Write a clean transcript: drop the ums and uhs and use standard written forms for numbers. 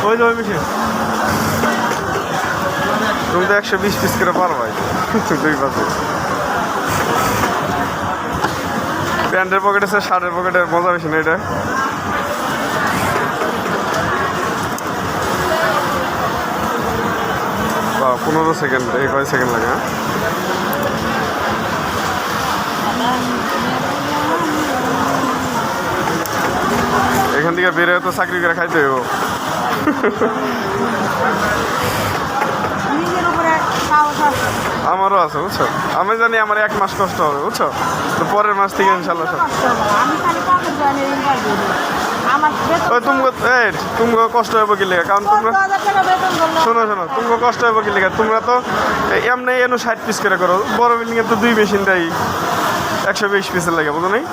ওই যে ওই মেশিন তুমি তো 120 পিস করে পারবাই দুই পাশে প্যান্টের পকেটে আছে শার্টের পকেটে মজা বেশি না এটা 15 সেকেন্ড এই কয় সেকেন্ড লাগে হ্যাঁ এখান থেকে বেরোয় তো চাকরি করে খাইতে হইব আমারও আছে বুঝছো আমি জানি আমার 1 মাস কষ্ট হবে বুঝছো তো পরের মাস থেকে ইনশাল্লাহ ওই তুমি কষ্ট হবে কি লেগে কারণ তোমরা শোনো তুমি কষ্ট হবে কি লেগে তোমরা তো এমনি 60 পিস করে করো বড় বিল্ডিং এ তো 2 মেশিন দেয় 120 পিসের লাগে বুঝো নাই